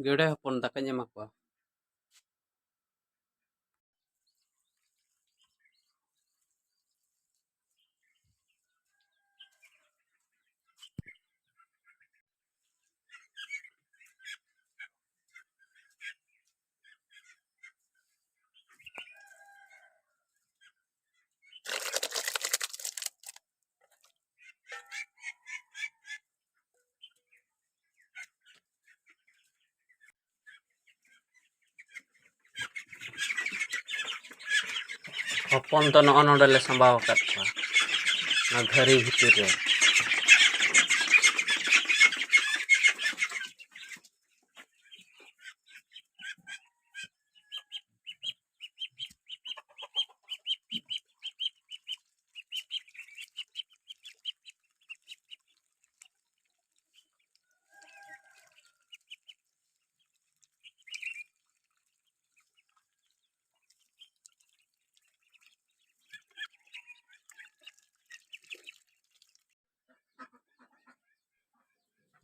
ᱜᱮᱰᱮ ᱦᱚᱯᱚᱱ ᱫᱟᱠᱟᱧ ᱮᱢᱟ ᱠᱚᱣᱟ᱾ ᱦᱚᱯᱚᱱ ᱫᱚ ᱱᱚᱜᱼᱚ ᱱᱚᱰᱮ ᱞᱮ ᱥᱟᱢᱵᱟᱣ ᱟᱠᱟᱫ ᱠᱚᱣᱟ, ᱚᱱᱟ ᱜᱷᱟᱹᱨᱤ ᱵᱷᱤᱛᱤᱨ ᱨᱮ᱾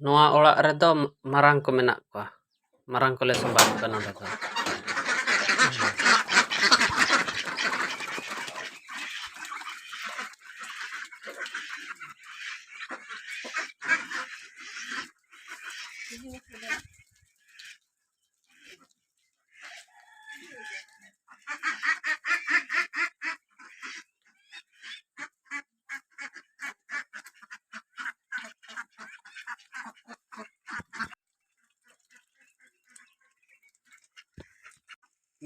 ᱱᱚᱣᱟ ᱚᱲᱟᱜ ᱨᱮᱫᱚ ᱢᱟᱨᱟᱝ ᱠᱚ ᱢᱮᱱᱟᱜ ᱠᱚᱣᱟ, ᱢᱟᱨᱟᱝ ᱠᱚᱞᱮ ᱥᱟᱢᱵᱟᱣ ᱠᱚᱣᱟ ᱱᱚᱰᱮ ᱫᱚ᱾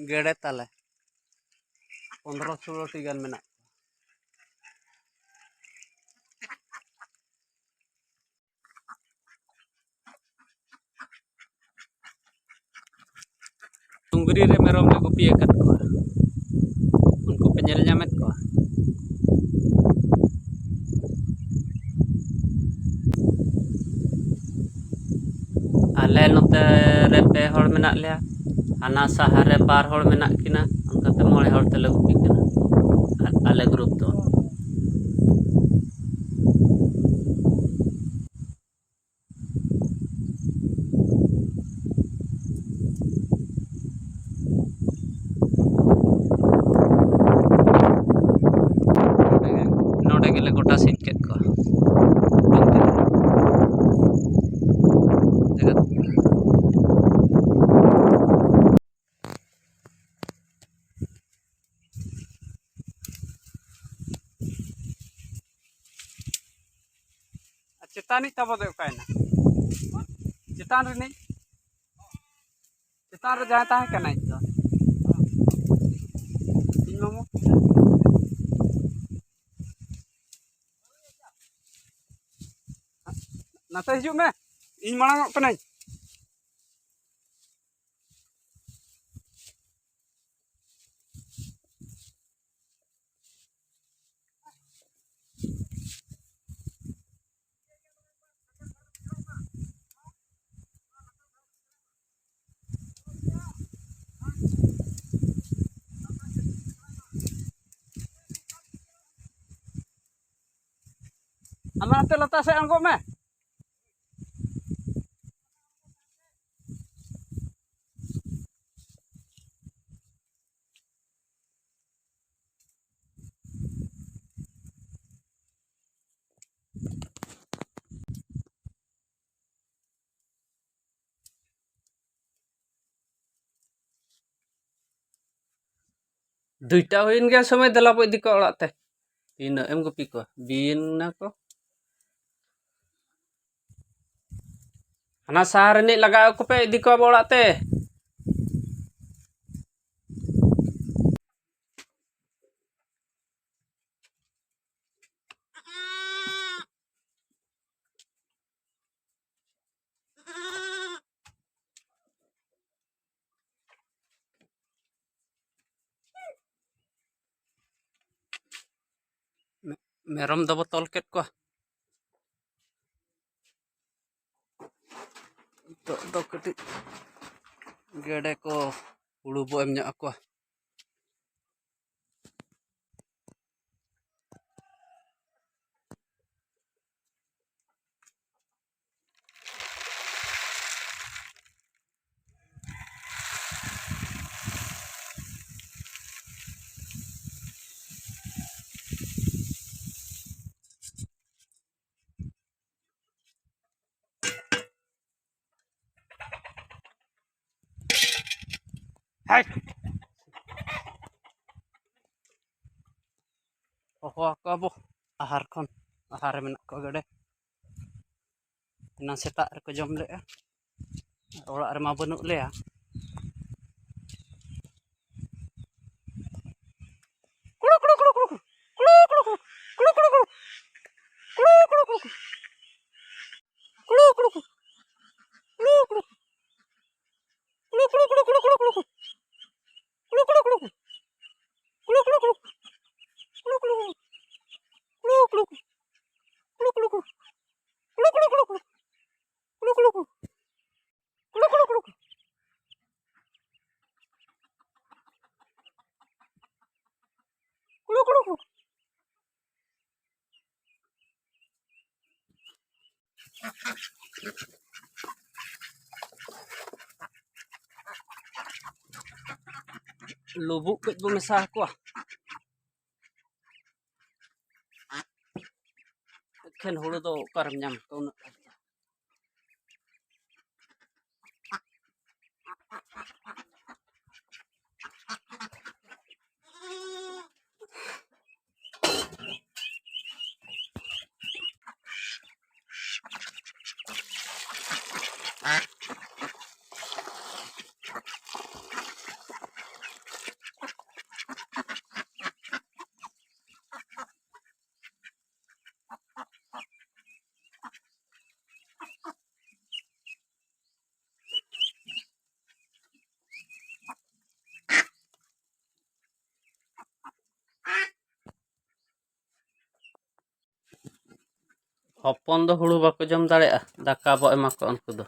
ᱜᱮᱰᱮ ᱛᱟᱞᱮ 15-16ᱴᱤ ᱜᱟᱱ ᱢᱮᱱᱟᱜ ᱠᱚᱣᱟ᱾ ᱰᱩᱝᱨᱤ ᱨᱮ ᱢᱮᱨᱚᱢ ᱞᱮ ᱜᱩᱯᱤ ᱟᱠᱟᱫ ᱠᱚᱣᱟ, ᱩᱱᱠᱩ ᱯᱮ ᱧᱮᱞ ᱧᱟᱢᱮᱫ ᱠᱚᱣᱟ? ᱟᱞᱮ ᱱᱚᱛᱮ ᱨᱮ 2 ᱦᱚᱲ ᱢᱮᱱᱟᱜ ᱞᱮᱭᱟ, ᱦᱟᱱᱟ ᱥᱟᱦᱟ ᱨᱮ 2 ᱦᱚᱲ ᱢᱮᱱᱟᱜ ᱠᱤᱱᱟ, ᱚᱱᱠᱟᱛᱮ 9 ᱦᱚᱲ ᱛᱮᱞᱮ ᱜᱩᱯᱤ ᱠᱟᱱᱟ ᱟᱞᱮ ᱜᱨᱩᱯ ᱫᱚ᱾ ᱱᱚᱰᱮ ᱜᱮᱞᱮ ᱜᱚᱴᱟ ᱥᱤᱧ ᱠᱮᱫ ᱠᱚᱣᱟ᱾ ᱪᱮᱛᱟᱱᱤᱡ ᱛᱟᱵᱚ ᱫᱚ ᱚᱠᱟᱭᱮᱱᱟ? ᱪᱮᱛᱟᱱ ᱨᱤᱱᱤᱡ, ᱪᱮᱛᱟᱱ ᱨᱮ ᱡᱟᱦᱟᱸᱭ ᱛᱟᱦᱮᱸ ᱠᱟᱱᱟᱭ ᱫᱚ ᱤᱧ ᱢᱟᱢᱩ, ᱱᱟᱛᱮ ᱦᱤᱡᱩᱜ ᱢᱮ, ᱤᱧ ᱢᱟᱲᱟᱝᱚᱜ ᱠᱟᱹᱱᱟᱹᱧ᱾ ᱟᱢ ᱚᱱᱛᱮ ᱞᱟᱛᱟᱨ ᱥᱮᱫ ᱟᱬᱜᱚᱜ ᱢᱮ᱾ ᱫᱩইᱴᱟ ᱦᱩᱭᱮᱱ ᱜᱮᱭᱟ ᱥᱚᱢᱚᱭ, ᱫᱮᱞᱟ ᱵᱚ ᱤᱫᱤ ᱠᱚᱣᱟ ᱚᱲᱟᱜ ᱛᱮ᱾ ᱛᱤᱱᱟᱹᱜ ᱮᱢ ᱜᱩᱯᱤ ᱠᱚᱣᱟ, ᱵᱤᱭᱮᱱ ᱱᱟ ᱠᱚ᱾ ᱦᱟᱱᱟ ᱥᱟᱦᱟ ᱨᱤᱱᱤᱡ ᱞᱟᱜᱟᱣ ᱠᱚᱯᱮ, ᱤᱫᱤ ᱠᱚᱣᱟ ᱵᱚ ᱚᱲᱟᱜ ᱛᱮ᱾ ᱢᱮᱨᱚᱢ ᱫᱚᱵᱚ ᱛᱚᱞ ᱠᱮᱫ ᱠᱚᱣᱟ᱾ ᱱᱤᱛᱚᱜ ᱫᱚ ᱠᱟᱹᱴᱤᱡ ᱜᱮᱰᱮ ᱠᱚ ᱦᱩᱲᱩ ᱵᱚ ᱮᱢ ᱧᱚᱜ ᱟᱠᱚᱣᱟ᱾ Hai. Hoho ako abo. Ahar kon. Ahar menak ko gede. Nang setak reko jom lek ya. Orak rema benuk le ya. Kuluk kuluk kuluk kuluk. Kuluk kuluk kuluk. Kuluk kuluk kuluk. Kuluk kuluk kuluk. Kuluk kuluk kuluk. Kuluk kuluk. Kuluk kuluk kuluk kuluk kuluk kuluk. Kuluk kuluk kuluk. Kuluk kuluk kuluk. Kuluk kuluk kuluk. Kuluk kuluk. Kuluk kuluk kuluk. Kuluk kuluk kuluk. Kuluk kuluk kuluk. Kuluk kuluk kuluk. Kuluk kuluk kuluk. Lubuk kut bumesah aku ah. Ken hulu do karam nyam ko na. Hopon do hulu bako jom dare'a daka bo ema ko unku do.